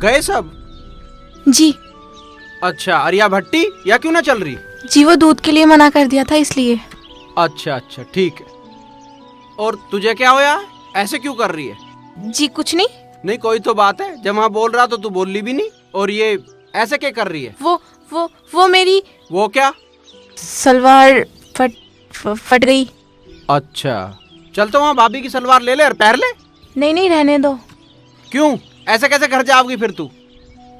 गए सब? जी। अच्छा, अरिया भट्टी या क्यों ना चल रही? जी वो दूध के लिए मना कर दिया था इसलिए। अच्छा अच्छा ठीक है। और तुझे क्या होया, ऐसे क्यों कर रही है? जी कुछ नहीं। नहीं कोई तो बात है, जब वहाँ बोल रहा तो तू बोल ली भी नहीं, और ये ऐसे क्या कर रही है? वो मेरी वो क्या? सलवार फट गई। अच्छा चल, तो वहाँ भाभी की सलवार ले ले और पहन ले। नहीं रहने दो। क्यों, ऐसे कैसे घर जाओगी फिर तू?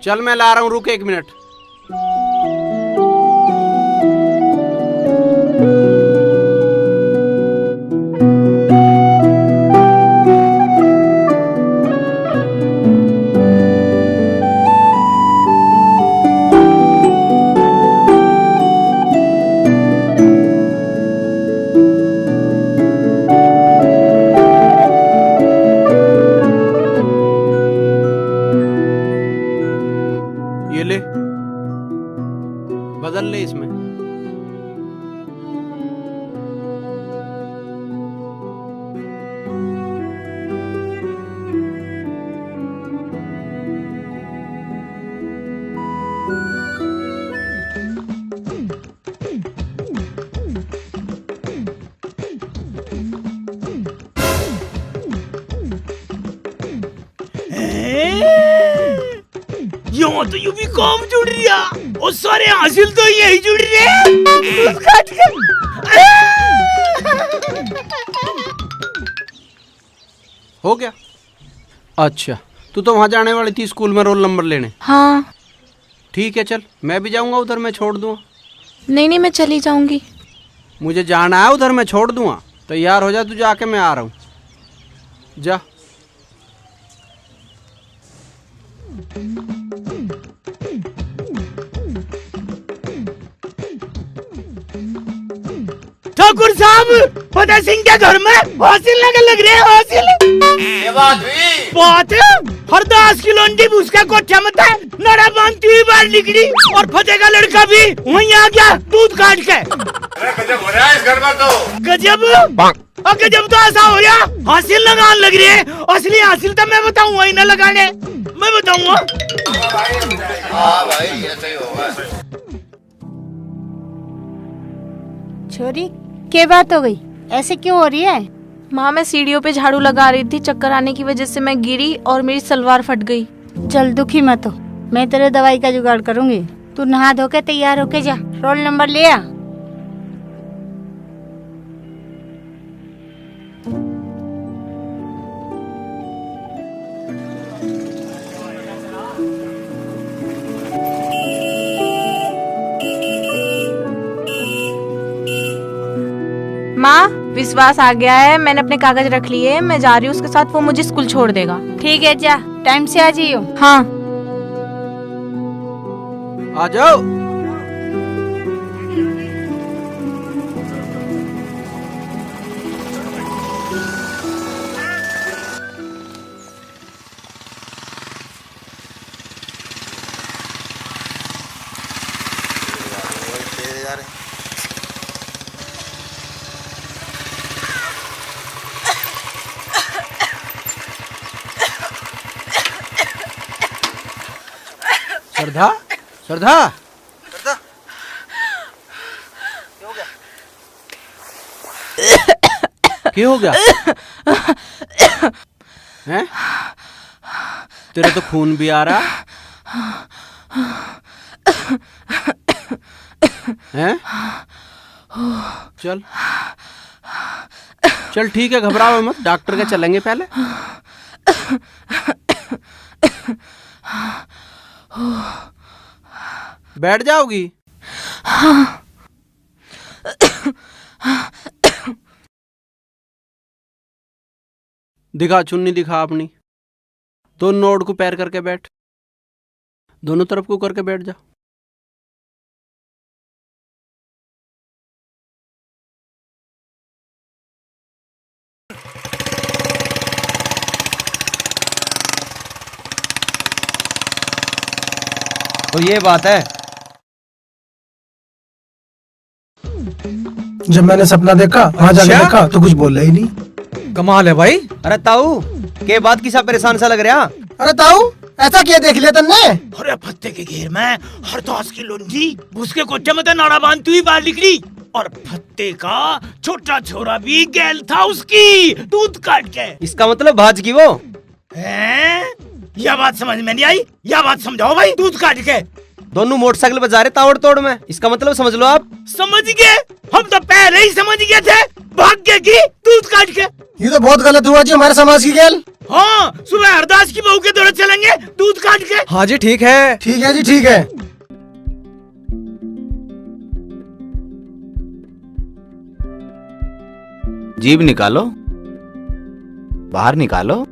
चल मैं ला रहा हूँ, रुक 1 मिनट। ये ले, बदल ले इसमें। यहाँ तो यूं भी काम जुड़ रहा और सारे हासिल तो यही जुड़ रहे। हो गया? अच्छा, तू तो वहाँ जाने वाली थी स्कूल में रोल नंबर लेने। हाँ ठीक है चल, मैं भी जाऊँगा उधर, मैं छोड़ दूँगा। नहीं मैं चली जाऊंगी। मुझे जाना है उधर, मैं छोड़ दूँगा। तैयार हो जा तू, जाके मैं आ रहा हूँ। जा। ठाकुर साहब, फतेह सिंह के घर में हासिल लग रहे हैं। हासिल ये बात हुई? बात है, हरदास की लोंडी उसका कोठा में था, नड़ा बांधती हुई बाहर निकली और फतेह का लड़का भी वहीं आ गया दूध काट के। अरे गजब हो रहा है इस घर में तो। गजब गजब तो ऐसा हो गया, हासिल लगान लग रही है। असली हासिल तो मैं बताऊंगा ही ना लगाने, मैं बताऊंगा। हाँ भाई ऐसा ही होगा। छोरी क्या बात हो गई, ऐसे क्यों हो रही है? माँ मैं सीढ़ियों पे झाड़ू लगा रही थी, चक्कर आने की वजह से मैं गिरी और मेरी सलवार फट गई। चल दुखी मत हो, मैं तेरे दवाई का जुगाड़ करूंगी। तू नहा धो के तैयार होके जा, रोल नंबर ले आ। माँ विश्वास आ गया है, मैंने अपने कागज रख लिए, मैं जा रही हूँ उसके साथ, वो मुझे स्कूल छोड़ देगा। ठीक है जा, टाइम से आ जाइयो। हाँ आ जाओ। श्रद्धा, श्रद्धा, श्रद्धा, क्या हो गया? हैं? तेरे तो खून भी आ रहा है। चल चल ठीक है, घबराओ मत, डॉक्टर के चलेंगे पहले। बैठ जाओगी? दिखा चुन्नी, दिखा अपनी। दोनों नोट को पैर करके बैठ, दोनों तरफ को करके बैठ जा। तो ये बात है। जब मैंने सपना देखा, वहाँ जाके देखा तो कुछ बोला ही नहीं। कमाल है भाई। अरे ताऊ, के बात किसा परेशान सा लग रहा? अरे ताऊ, ऐसा क्या देख लिया तुमने? अरे फत्ते के घेर में हरदास की लुंडी उसके कोठे में तो नाड़ा बांधती हुई बाहर निकली और फत्ते का छोटा छोरा भी गैल था उसकी दूध काट के। इसका मतलब भाज की वो हैं? यह बात समझ में नहीं आई, यह बात समझाओ भाई। दूध काट के दोनों मोटरसाइकिल बजा रहे तावड़ तोड़ में, इसका मतलब समझ लो आप। समझ गए, हम तो पहले ही समझ गए थे। भाग्य की दूध काट के। ये तो बहुत गलत हुआ जी हमारे समाज की गैल। हाँ, सुबह हरदास की बहू के दौड़े चलेंगे दूध काट के। हाँ जी ठीक है। ठीक है जी ठीक है। जीभ निकालो, बाहर निकालो।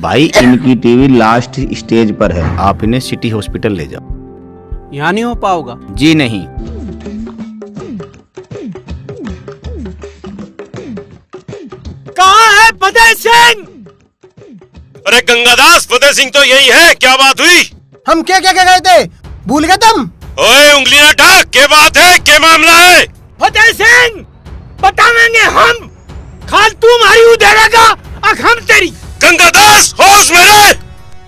भाई इनकी टीवी लास्ट स्टेज पर है, आप इन्हें सिटी हॉस्पिटल ले जाओ। यहाँ नहीं हो पाओगा जी नहीं। कहाँ है फतेह सिंह? अरे गंगादास, फतेह सिंह तो यही है। क्या बात हुई? हम क्या क्या गए थे, भूल गए तुम? ओए उंगली ना ढाक, क्या बात है, क्या मामला है? फतेह सिंह बतावेंगे हम। खाल तू हमारी उधेड़ेगा, अब हम तेरी। गंगादास होश में रहे।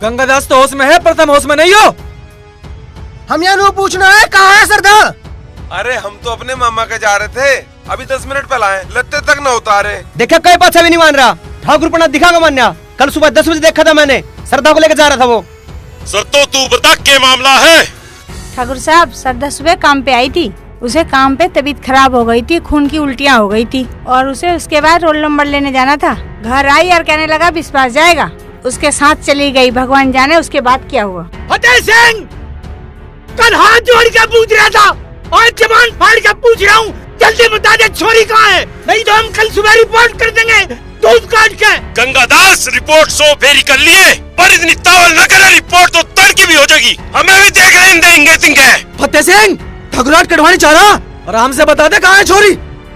गंगादास तो होश में है पर तुम होश में नहीं हो। हम यहाँ नो पूछना है कहाँ है सरदार? अरे हम तो अपने मामा के जा रहे थे, अभी 10 मिनट पहले आए, लत्ते तक न उतारे। देखा कई बात भी नहीं मान रहा। ठाकुरपना दिखागा मान्या। कल सुबह 10 बजे देखा था मैंने, सरदा को लेकर जा रहा था वो। सर तो तू बता क्या मामला है? ठाकुर साहब, सरदा सुबह काम पे आई थी। उसे काम पे तबीयत खराब हो गई थी, खून की उल्टियाँ हो गई थी और उसे उसके बाद रोल नंबर लेने जाना था। घर आई और कहने लगा विश्वास जाएगा, उसके साथ चली गई। भगवान जाने उसके बाद क्या हुआ। फतेह सिंह कल हाथ जोड़ के पूछ रहा था और जबान फाड़ के पूछ रहा हूँ, जल्दी बता दे छोरी कहाँ है, नहीं तो हम कल सुबह रिपोर्ट कर देंगे दूध काट के। गंगादास रिपोर्ट 100 फेरी कर लिए, पर इतनी तावल न करे, रिपोर्ट तो तड़की भी हो जाएगी। हमें भी देख रहे देंगे तिंगे। फतेह सिंह ठकुराट कटवानी चाह रहा, आराम से बता दे कहाँ है छोरी।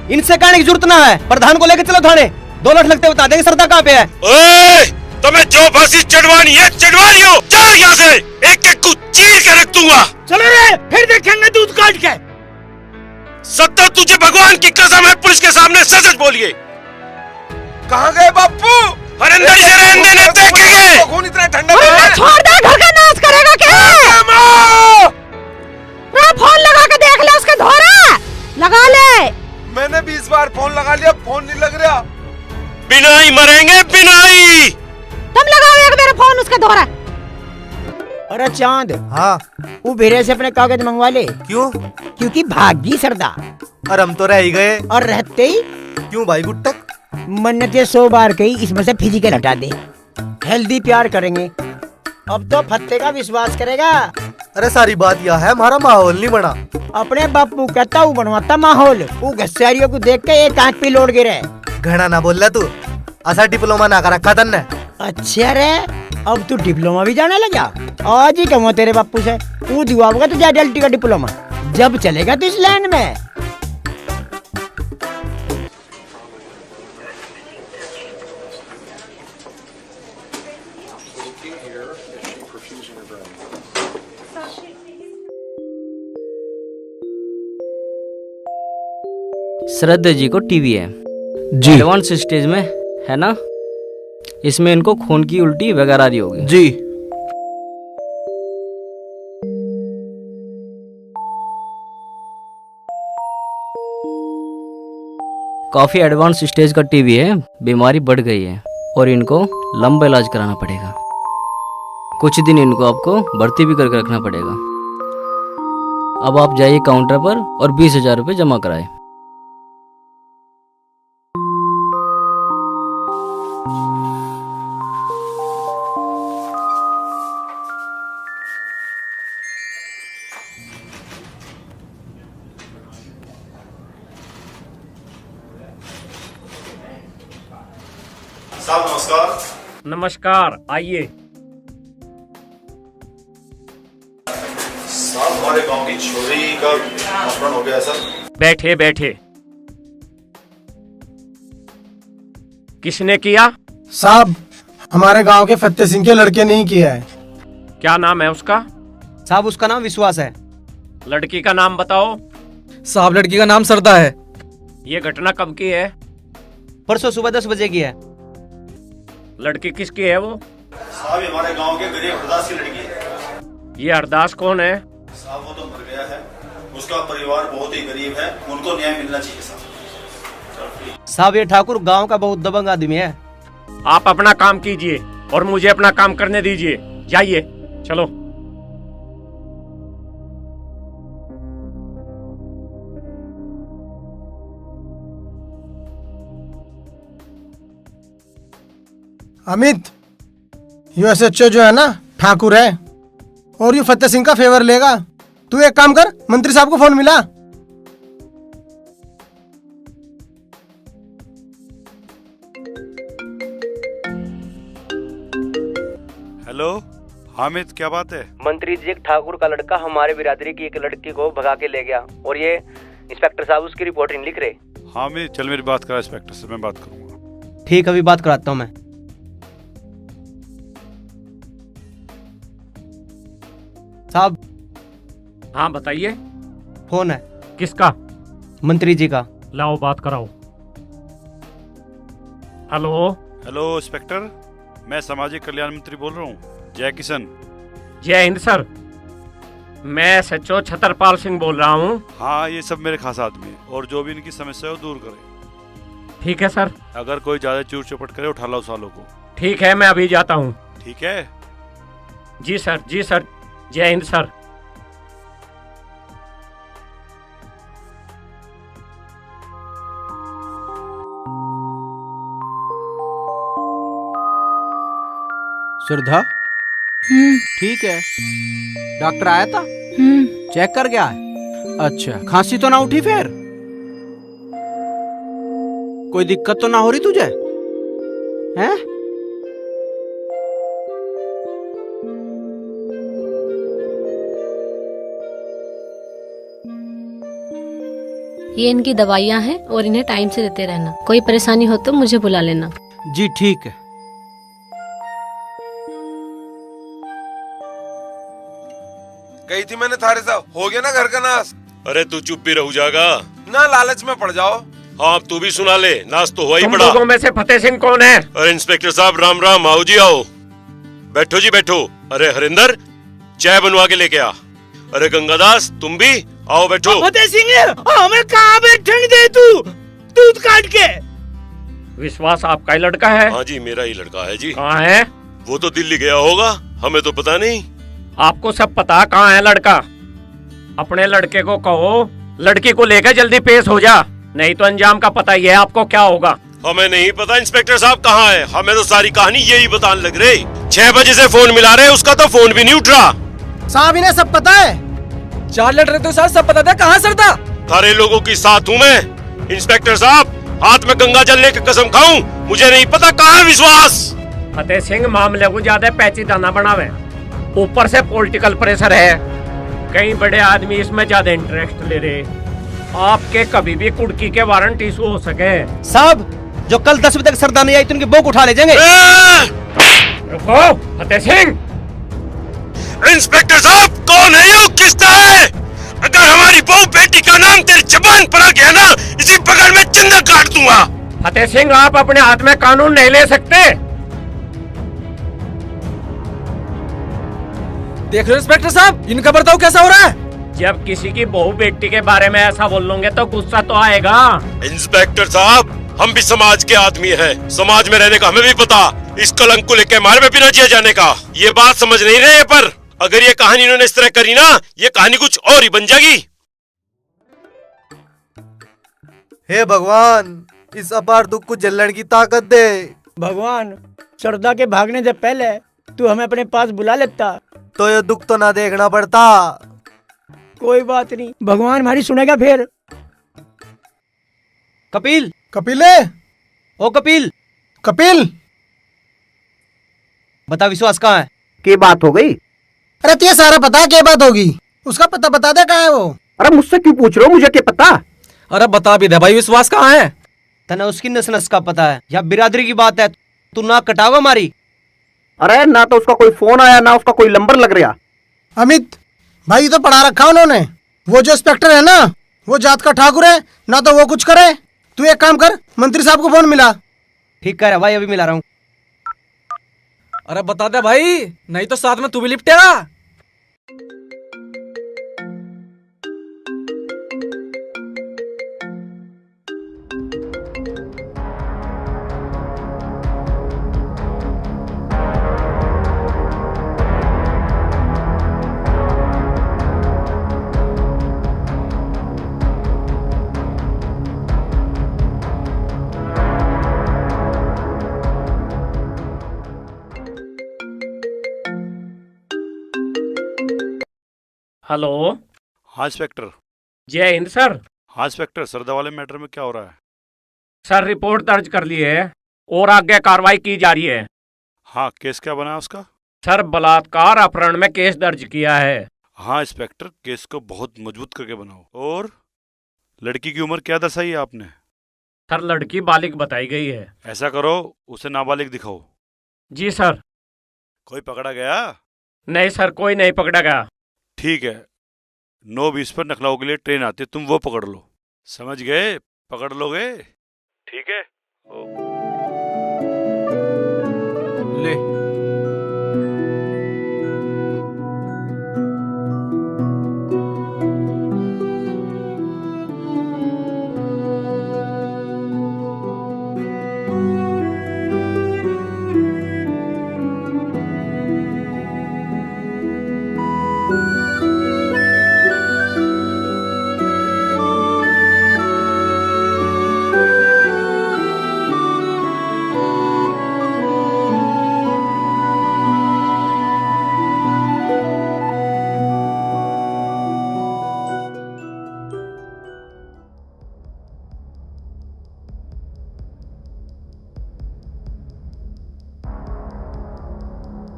इनसे कहने की जरूरत ना है, प्रधान को लेकर चलो थाने। 2 लाख लगते बता देंगे सरदा कहाँ पे है। ओए तुम्हें जो फांसी चढ़वानी है चढ़वानी हो, जाओ यहाँ से, एक एक को चीर के रख दूंगा। चलो रे, फिर देखेंगे दूध काट के। सत्ता तुझे भगवान की कसम है, पुलिस के सामने सच बोलिए। कहाँ गए बापू? हरिंदर से रहने ने देखेंगे। खून इतना ठंडा है। छोड़ दे, घर का नाश करेगा क्या? फोन लगा के देख ले, उसके धोरा लगा ले। मैंने 20 बार फोन लगा लिया, फोन नहीं लग रहा। बिना ही मरेंगे, बिना ही। तुम लगाओ एक मेरा फोन, उसके धोरा। अरे चांद, हाँ वो बेरे से अपने कागज मंगवा ले। क्यों? क्योंकि भागी सरदा। और हम तो रह ही गए। और रहते ही क्यों भाई गुट्टक? मन्नत ये 100 बार कही, इसमें से फिजिकल हटा दे। हेल्दी प्यार करेंगे। अब तो फत्ते का विश्वास करेगा। अरे सारी बात यह है, हमारा माहौल नहीं बना। अपने बापू कहता हूँ बनवाता माहौल। वो घसारियों को देख के एक आंख पे लोड गिरे। घना ना बोल तू, ऐसा डिप्लोमा ना कर रखा तन्ने। अच्छा रे, अब तू डिप्लोमा भी जाने लगा। आज ही कहूँ तेरे बापू से, वो दिवा होगा तुझे एडल्टी का डिप्लोमा, जब चलेगा तू इस लाइन में। श्रद्धा जी को टीवी है जी एडवांस स्टेज में है ना, इसमें इनको खून की उल्टी वगैरह रही होगी जी। काफी एडवांस स्टेज का टीवी है, बीमारी बढ़ गई है और इनको लंबा इलाज कराना पड़ेगा। कुछ दिन इनको आपको भर्ती भी करके रखना पड़ेगा। अब आप जाइए काउंटर पर और 20,000 रुपये जमा कराए। साहब नमस्कार। नमस्कार, आइए। साहब हमारे गांव की छोरी का अपहरण हो गया सर। बैठे बैठे। किसने किया? साहब हमारे गांव के फतेह सिंह के लड़के नहीं किया है। क्या नाम है उसका? साहब उसका नाम विश्वास है। लड़की का नाम बताओ। साहब लड़की का नाम सरदा है। ये घटना कब की है? परसों सुबह 10 बजे की है। लड़की किसकी है वो? साहब हमारे गांव के गरीब हरदास की लड़की है। ये हरदास कौन है? साहब वो तो मर गया है, उसका परिवार बहुत ही गरीब है, उनको न्याय मिलना चाहिए साहब। साहब ये ठाकुर गांव का बहुत दबंग आदमी है। आप अपना काम कीजिए और मुझे अपना काम करने दीजिए। जाइए, चलो। अमित, यूएसएचओ जो है ना ठाकुर है और ये फतेह सिंह का फेवर लेगा। तू एक काम कर, मंत्री साहब को फोन मिला। हेलो हामिद, क्या बात है? मंत्री जी, एक ठाकुर का लड़का हमारे बिरादरी की एक लड़की को भगा के ले गया और ये इंस्पेक्टर साहब उसकी रिपोर्ट नहीं लिख रहे। हामिद चल मेरी बात करा इंस्पेक्टर से, मैं बात करूंगा। ठीक, अभी बात कराता हूँ मैं। साहब। हाँ बताइए। फोन है। किसका? मंत्री जी का। लाओ बात कराओ। हेलो। हेलो इंस्पेक्टर, मैं सामाजिक कल्याण मंत्री बोल रहा हूँ, जय किशन। जय हिंद सर, मैं सचो छतरपाल सिंह बोल रहा हूँ। हाँ, ये सब मेरे खास आदमी है और जो भी इनकी समस्या है वो दूर करें। ठीक है सर। अगर कोई ज्यादा चूर चपट करे उठा लो सालों को। ठीक है, मैं अभी जाता हूँ। ठीक है। जी सर, जी सर। जय हिंद सर। श्रद्धा, ठीक है। डॉक्टर आया था? चेक कर गया है? अच्छा, खांसी तो ना उठी फिर? कोई दिक्कत तो ना हो रही तुझे? हैं? ये इनकी दवाइयाँ हैं और इन्हें टाइम से देते रहना। कोई परेशानी हो तो मुझे बुला लेना। जी ठीक है। गई थी मैंने थारे साहब, हो गया ना घर का नाश। अरे तू चुप भी रहू जागा ना, लालच में पड़ जाओ। हाँ तू भी सुना ले, नाश तो हुआ ही तुम बड़ा। लोगों में से फतेह सिंह कौन है? अरे इंस्पेक्टर साहब राम राम, आओ जी आओ, बैठो जी बैठो। अरे हरिंदर, चाय बनवा के लेके आ। अरे गंगादास, तुम भी आओ बैठो। फतेह सिंह, हमें कहाँ बैठने दे तू, दूध काट के। विश्वास आपका ही लड़का है? हाँ जी, मेरा ही लड़का है जी। कहाँ है? वो तो दिल्ली गया होगा, हमें तो पता नहीं। आपको सब पता कहाँ है लड़का? अपने लड़के को कहो लड़की को लेकर जल्दी पेश हो जा, नहीं तो अंजाम का पता ही है आपको क्या होगा। हमें नहीं पता इंस्पेक्टर साहब कहाँ है, हमें तो सारी कहानी यही बताने लग रही। 6 बजे से फोन मिला रहे, उसका तो फोन भी नहीं उठ रहा। साहब इन्हें सब पता है। 4 लेटर तो साहब सब पता था, कहाँ सरदा? सारे लोगों की साथ हूँ मैं। इंस्पेक्टर साहब, हाथ में गंगा जल लेकर कसम खाऊं, मुझे नहीं पता कहाँ है विश्वास। फतेह सिंह, मामले को ज्यादा पैचीदा बनावे, ऊपर से पॉलिटिकल प्रेशर है, कई बड़े आदमी इसमें ज्यादा इंटरेस्ट ले रहे। आपके कभी भी कुड़की के वारंट इशू हो सके। साहब, जो कल 10 बजे तक सरदा नहीं आई तो उनकी बोक उठा ले जाएंगे। रुको फतेह सिंह। इंस्पेक्टर साहब, कौन है ये, किसका है? अगर हमारी बहू बेटी का नाम तेरी जबान पर आ गया ना, इसी पकड़ में चंदा काट दूंगा। फतेह सिंह, आप अपने हाथ में कानून नहीं ले सकते। देख रहे हो इंस्पेक्टर साहब, इनका बर्ताव कैसा हो रहा है? जब किसी की बहू बेटी के बारे में ऐसा बोलोगे तो गुस्सा तो आएगा। इंस्पेक्टर साहब, हम भी समाज के आदमी हैं, समाज में रहने का हमें भी पता। इस कलंक को लेकर हमारे में भी न जिया जाने का। ये बात समझ नहीं रहे, पर अगर ये कहानी इन्होंने इस तरह करी ना, ये कहानी कुछ और ही बन जाएगी। हे भगवान, इस अपार दुख को झेलने की ताकत दे। भगवान, श्रद्धा के भागने से पहले तू हमें अपने पास बुला लेता तो ये दुख तो ना देखना पड़ता। कोई बात नहीं, भगवान हमारी सुनेगा फिर। कपिल, कपिले, ओ कपिल, कपिल, बता विश्वास कहाँ है? क्या बात हो गई? अरे तुझे सारा पता है क्या बात होगी? उसका पता बता दे कहाँ है वो। अरे मुझसे क्यों पूछ रहे हो, मुझे क्या पता? अरे बता भी दे भाई, विश्वास कहाँ है? तना उसकी नस नस का पता है, या बिरादरी की बात है, तू ना कटावा मारी। अरे ना तो उसका कोई फोन आया, ना उसका कोई नंबर लग रहा। अमित भाई तो पढ़ा रखा उन्होंने, वो जो इंस्पेक्टर है ना, वो जात का ठाकुर है ना, तो वो कुछ करे। तू एक काम कर, मंत्री साहब को फोन मिला। ठीक कर भाई, अभी मिला रहा हूँ। अरे बता दे भाई, नहीं तो साथ में तू भी लिपटेगा। हेलो। हाँ इंस्पेक्टर। जय हिंद सर। हाँ इंस्पेक्टर, सरदा वाले मैटर में क्या हो रहा है? सर रिपोर्ट दर्ज कर ली है और आगे कार्रवाई की जा रही है। हाँ, केस क्या बना है उसका? सर बलात्कार अपहरण में केस दर्ज किया है। हाँ इंस्पेक्टर, केस को बहुत मजबूत करके बनाओ। और लड़की की उम्र क्या दर्शाई है आपने? सर लड़की बालिग बताई गई है। ऐसा करो, उसे नाबालिग दिखाओ। जी सर। कोई पकड़ा गया? नहीं सर, कोई नहीं पकड़ा गया। ठीक है, 9:20 पर नखलाऊ के लिए ट्रेन आती है, तुम वो पकड़ लो। समझ गए? पकड़ लोगे? ठीक है। ले।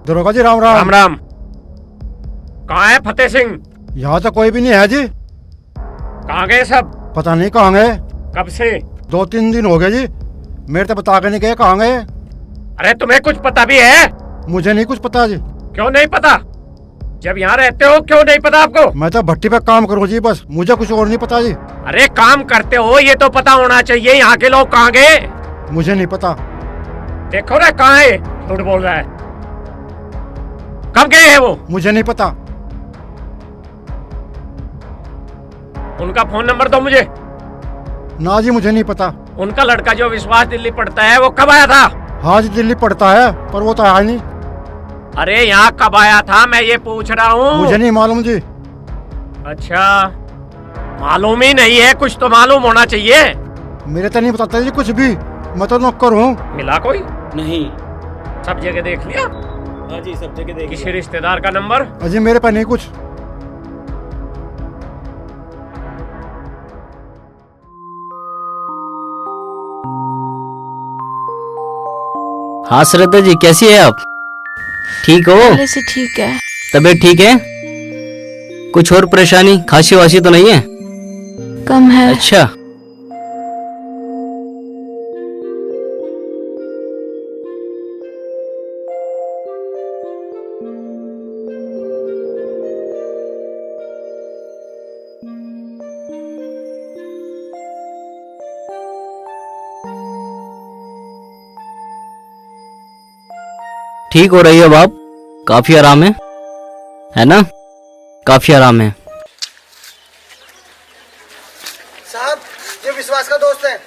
दरोगा जी राम राम। राम राम। कहाँ है फतेह सिंह? यहाँ तो कोई भी नहीं है जी। कहाँ गए सब? पता नहीं कहाँ गए। कब से? 2-3 दिन हो गए जी, मेरे तो बता के नहीं गए कहाँ गए। अरे तुम्हें कुछ पता भी है? मुझे नहीं कुछ पता जी। क्यों नहीं पता? जब यहाँ रहते हो क्यों नहीं पता आपको? मैं तो भट्टी पे काम करूँ जी, बस मुझे कुछ और नहीं पता जी। अरे काम करते हो ये तो पता होना चाहिए, यहाँ के लोग कहाँ गए? मुझे नहीं पता। देखो ना कहाँ है, झूठ बोल रहा है। कब गए हैं वो? मुझे नहीं पता। उनका फोन नंबर दो मुझे। ना जी मुझे नहीं पता। उनका लड़का जो विश्वास दिल्ली पढ़ता है वो कब आया था? हाँ जी दिल्ली पढ़ता है, पर वो तो आया नहीं। अरे यहाँ कब आया था मैं ये पूछ रहा हूँ। मुझे नहीं मालूम जी। अच्छा, मालूम ही नहीं है, कुछ तो मालूम होना चाहिए। मेरे तो नहीं बताता जी कुछ भी, मैं तो नौकर हूँ। मिला कोई? नहीं। सब जगह देख लिया? हाँ जी, सब जगह देख। किसी रिश्तेदार का नंबर? अजी मेरे पास नहीं कुछ। हाँ श्रद्धा जी, कैसी है आप? ठीक हो? पहले से ठीक है। तबीयत ठीक है? कुछ और परेशानी, खांसी वासी तो नहीं है? कम है। अच्छा। ठीक हो रही है अब आप? काफी आराम है ना? काफी आराम है। साहब, ये विश्वास का दोस्त है।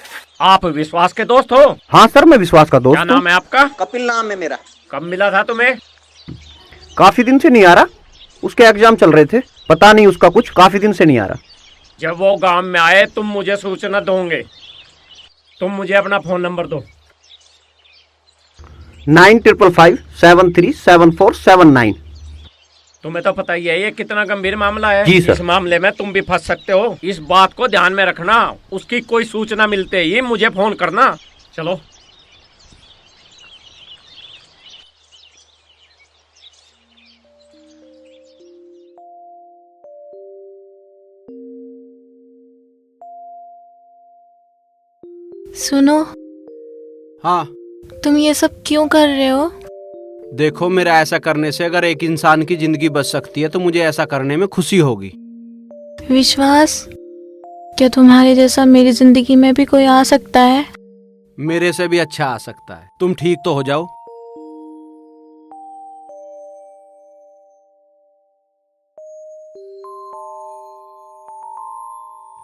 आप विश्वास के दोस्त हो? हाँ सर, मैं विश्वास का दोस्त क्या नाम है आपका? कपिल नाम है मेरा। कब मिला था तुम्हें? काफी दिन से नहीं आ रहा, उसके एग्जाम चल रहे थे, पता नहीं उसका कुछ, काफी दिन से नहीं आ रहा। जब वो गांव में आए तुम मुझे सूचना दोगे। तुम मुझे अपना फोन नंबर दो। 9555737479। तुम्हें तो पता ही है ये कितना गंभीर मामला है। जी सर। इस मामले में तुम भी फंस सकते हो, इस बात को ध्यान में रखना। उसकी कोई सूचना मिलते ही मुझे फोन करना। चलो। सुनो। हाँ। तुम ये सब क्यों कर रहे हो? देखो, मेरा ऐसा करने से अगर एक इंसान की जिंदगी बच सकती है तो मुझे ऐसा करने में खुशी होगी। विश्वास, क्या तुम्हारे जैसा मेरी जिंदगी में भी कोई आ सकता है? मेरे से भी अच्छा आ सकता है। तुम ठीक तो हो जाओ।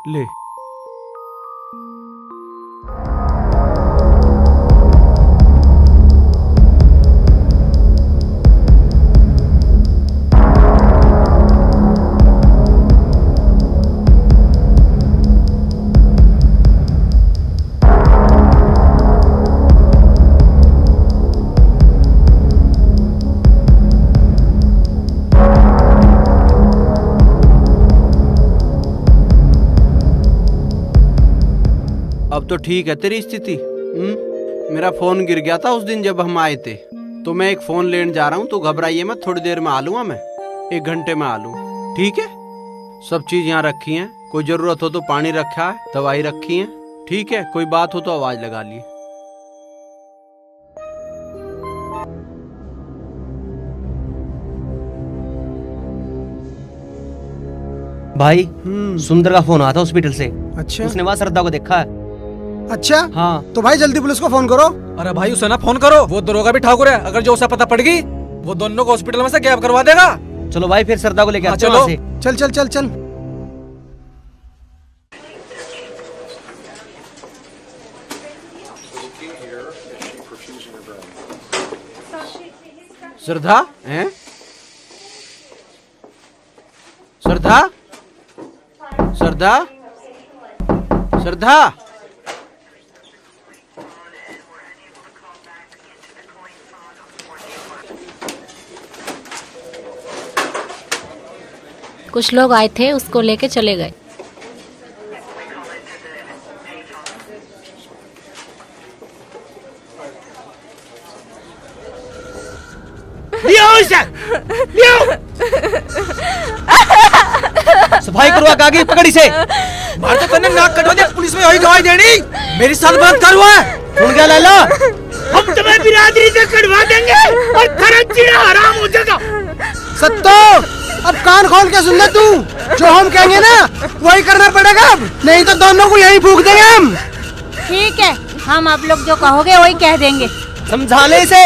ले। अब तो ठीक है तेरी स्थिति। मेरा फोन गिर गया था उस दिन जब हम आए थे, तो मैं एक फोन लेने जा रहा हूँ। तो घबराइए मत, थोड़ी देर में आ लूंगा मैं, 1 घंटे में आ लूँ। ठीक है, सब चीज यहाँ रखी है। कोई जरूरत हो तो पानी रखा है, दवाई रखी है। ठीक है, कोई बात हो तो आवाज लगा लिए। भाई सुंदर का फोन आया था हॉस्पिटल से। अच्छा, उसने वहाँ श्रद्धा को देखा है। अच्छा हाँ, तो भाई जल्दी पुलिस को फोन करो। अरे भाई उसे ना फोन करो, वो दरोगा भी ठाकुर है। अगर जो उसे पता पड़ गई, वो दोनों को हॉस्पिटल में से गैप करवा देगा। चलो भाई, फिर श्रद्धा को लेके आते हैं चलो, वहाँ से। चल चल चल चल। श्रद्धा हैं? श्रद्धा, श्रद्धा, श्रद्धा। कुछ लोग आए थे, उसको लेके चले गए। सफाई करवा कागी, पकड़ी से मार तो तन्ने नाक कटवा दिया, पुलिस में वही गवाही देनी। मेरी साथ बात कर हुआ है। सुन गया लैला? हम तुम्हें बिरादरी से कटवा देंगे और खरंचीना हराम हो जाएगा। सत्तो, अब कान खोल के सुन ले तू। जो हम कहेंगे ना वही करना पड़ेगा, नहीं तो दोनों को यहीं फूंक देंगे हम। ठीक है, हम आप लोग जो कहोगे वही कह देंगे। समझाने इसे,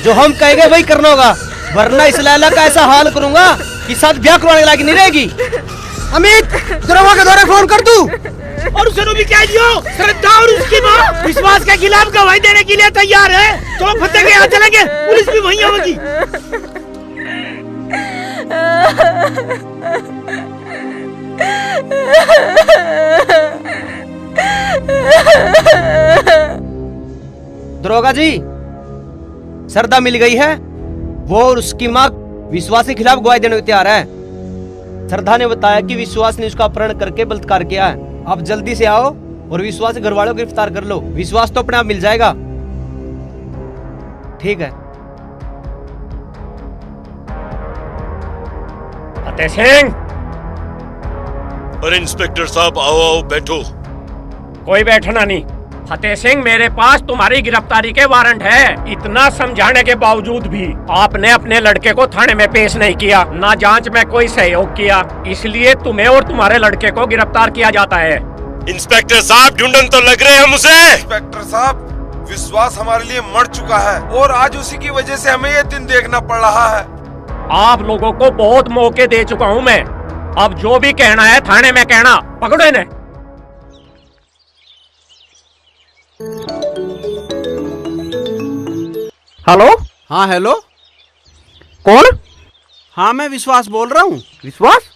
जो हम कहेंगे वही करना होगा, वरना इस लैला का ऐसा हाल करूंगा कि साथ ब्याह करवाने लायक नहीं रहेगी। अमित, दरोगा के द्वारा फोन कर तू। और उसने भी कह दियो, श्रद्धा और उसकी माँ विश्वास के खिलाफ गवाही देने के लिए तैयार है। चलो फतेह के यहाँ चलेंगे, पुलिस भी वहीं होगी। दरोगा जी, श्रद्धा मिल गई है। वो और उसकी माँ विश्वास के खिलाफ गवाही देने को तैयार है। श्रद्धा ने बताया कि विश्वास ने उसका अपहरण करके बलात्कार किया है। आप जल्दी से आओ और विश्वास के घर वालों को गिरफ्तार कर लो। विश्वास तो अपने आप मिल जाएगा। ठीक है। फतेह सिंह। अरे इंस्पेक्टर साहब, आओ आओ, बैठो। कोई बैठना नहीं। फतेह सिंह, मेरे पास तुम्हारी गिरफ्तारी के वारंट है। इतना समझाने के बावजूद भी आपने अपने लड़के को थाने में पेश नहीं किया, ना जांच में कोई सहयोग किया, इसलिए तुम्हें और तुम्हारे लड़के को गिरफ्तार किया जाता है। इंस्पेक्टर साहब, ढूंढन तो लग रहे हम उसे। इंस्पेक्टर साहब, विश्वास हमारे लिए मर चुका है और आज उसी की वजह से हमें ये दिन देखना पड़ रहा है। आप लोगों को बहुत मौके दे चुका हूँ मैं। अब जो भी कहना है थाने में कहना। पकड़ो इन्हें। हेलो। हाँ हेलो, कौन? हाँ मैं विश्वास बोल रहा हूँ। विश्वास?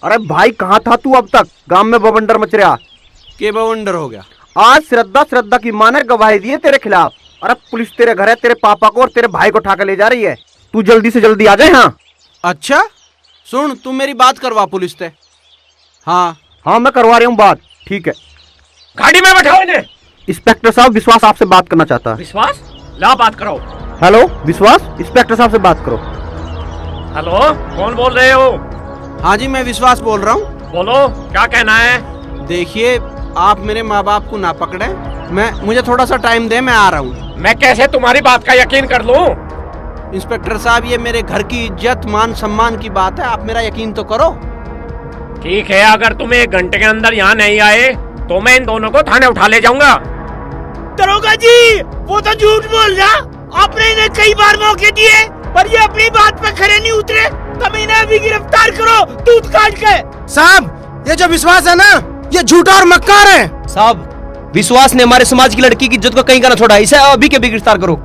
अरे भाई, कहाँ था तू अब तक? गांव में बवंडर मच रहा। के बवंडर हो गया? आज श्रद्धा की मां ने गवाही दी है तेरे खिलाफ। अरे पुलिस तेरे घर है, तेरे पापा को और तेरे भाई को उठा कर ले जा रही है। तू जल्दी से जल्दी आ जाए। हाँ। अच्छा सुन, तू मेरी बात करवा पुलिस से। हाँ हाँ, मैं करवा रही हूँ बात। ठीक है, गाड़ी में बैठाओ इन्हें। इंस्पेक्टर साहब, विश्वास आपसे बात करना चाहता है। विश्वास, ला बात करो। हेलो विश्वास, इंस्पेक्टर साहब से बात करो। हेलो, कौन बोल रहे हो? हाँ जी, मैं विश्वास बोल रहा हूँ। बोलो, क्या कहना है? देखिए, आप मेरे माँ बाप को ना पकड़े, मुझे थोड़ा सा टाइम दे, मैं आ रहा हूँ। मैं कैसे तुम्हारी बात का यकीन कर लूँ? इंस्पेक्टर साहब, ये मेरे घर की इज्जत मान सम्मान की बात है, आप मेरा यकीन तो करो। ठीक है, अगर तुम 1 घंटे के अंदर यहाँ नहीं आए तो मैं इन दोनों को थाने उठा ले जाऊंगा। दरोगा जी, वो तो झूठ बोल रहा। आपने इन्हें कई बार मौके दिए पर ये अपनी बात पे खरे नहीं उतरे। तुम इन्हें अभी गिरफ्तार करो दूध काट के। साहब, ये जो विश्वास है ना, ये झूठा और मक्कार है। साहब, विश्वास ने हमारे समाज की लड़की की इज्जत को कहीं का ना छोड़ा, इसे अभी के भी गिरफ्तार करो।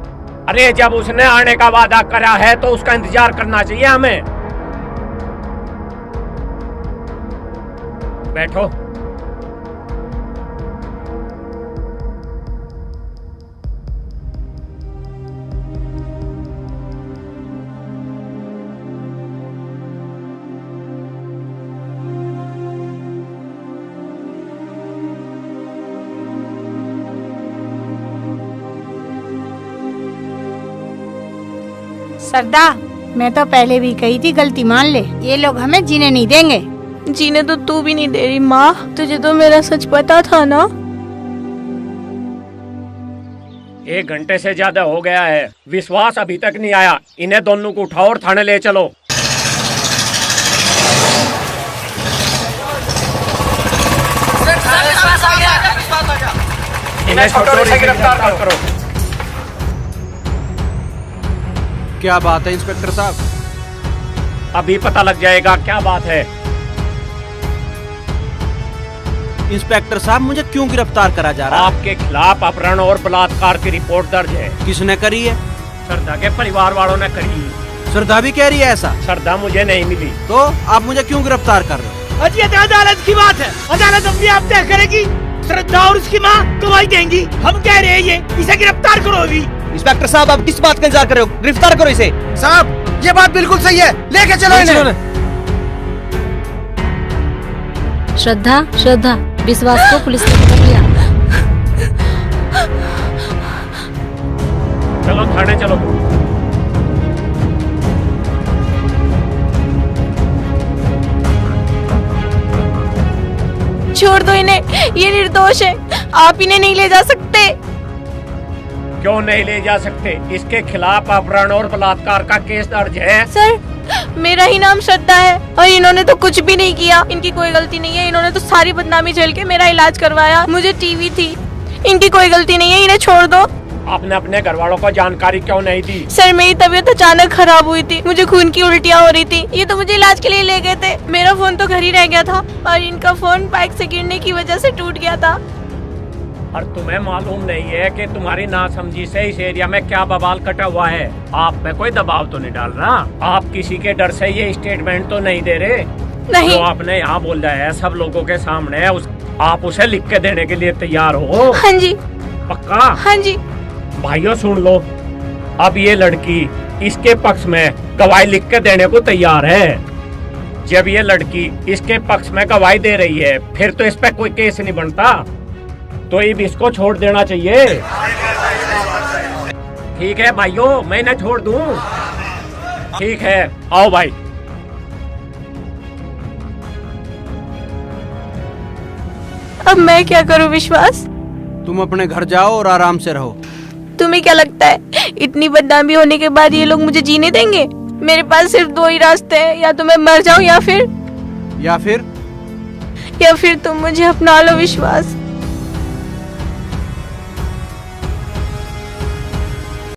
अरे जब उसने आने का वादा करा है तो उसका इंतजार करना चाहिए हमें। बैठो। सरदा, मैं तो पहले भी कही थी, गलती मान ले। ये लोग हमें जीने नहीं देंगे। जीने तो तू भी नहीं दे रही माँ, तुझे तो मेरा सच पता था ना। 1 घंटे से ज्यादा हो गया है, विश्वास अभी तक नहीं आया। इन्हें दोनों को उठाओ और थाने ले चलो। इन्हें छोड़ो, इसे गिरफ्तार करो। क्या बात है इंस्पेक्टर साहब? अभी पता लग जाएगा क्या बात है। इंस्पेक्टर साहब, मुझे क्यों गिरफ्तार करा जा रहा है? आपके खिलाफ अपहरण और बलात्कार की रिपोर्ट दर्ज है। किसने करी है? श्रद्धा के परिवार वालों ने करी। श्रद्धा भी कह रही है ऐसा? श्रद्धा मुझे नहीं मिली। तो आप मुझे क्यों गिरफ्तार कर रहे हो? अजी, अदालत की बात है, अदालत अपनी आप तय करेगी। श्रद्धा और उसकी माँ गवाही देंगी। हम कह रहे हैं ये, इसे गिरफ्तार करो अभी। इंस्पेक्टर साहब, आप किस बात का इंतजार कर रहे हो? गिरफ्तार करो इसे। साहब, ये बात बिल्कुल सही है, लेके चलो इन्हें। श्रद्धा, श्रद्धा, विश्वास को पुलिस ने पकड़ लिया। चलो थाने चलो। छोड़ दो इन्हें, ये निर्दोष है। आप इन्हें नहीं ले जा सकते। क्यों नहीं ले जा सकते? इसके खिलाफ अपहरण और बलात्कार का केस दर्ज है। सर, मेरा ही नाम श्रद्धा है और इन्होंने तो कुछ भी नहीं किया। इनकी कोई गलती नहीं है। इन्होंने तो सारी बदनामी झेल के मेरा इलाज करवाया। मुझे टीवी थी। इनकी कोई गलती नहीं है, इन्हें छोड़ दो। आपने अपने घर वालों को जानकारी क्यों नहीं दी? सर, मेरी तबीयत अचानक खराब हुई थी। मुझे खून की उल्टियाँ हो रही थी। ये तो मुझे इलाज के लिए ले गए थे। मेरा फोन तो घर ही रह गया था और इनका फोन बाइक से गिरने की वजह से टूट गया था। और तुम्हें मालूम नहीं है कि तुम्हारी नासमझी से इस एरिया में क्या बवाल कटा हुआ है? आप पे कोई दबाव तो नहीं डाल रहा? आप किसी के डर से ये स्टेटमेंट तो नहीं दे रहे? नहीं। जो आपने यहाँ बोला है सब लोगों के सामने, आप उसे लिख के देने के लिए तैयार हो? हाँ जी। पक्का? हाँ जी। भाइयों सुन लो, अब ये लड़की इसके पक्ष में गवाही लिख के देने को तैयार है। जब ये लड़की इसके पक्ष में गवाही दे रही है, फिर तो इस पे कोई केस नहीं बनता, तो ये भी इसको छोड़ देना चाहिए। ठीक है भाइयों, मैं इन्हें छोड़ दूं? ठीक है, आओ भाई। अब मैं क्या करूं विश्वास? तुम अपने घर जाओ और आराम से रहो। तुम्हें क्या लगता है इतनी बदनामी होने के बाद ये लोग मुझे जीने देंगे? मेरे पास सिर्फ 2 ही रास्ते हैं, या तो मैं मर जाऊं या फिर या फिर तुम मुझे अपना लो विश्वास।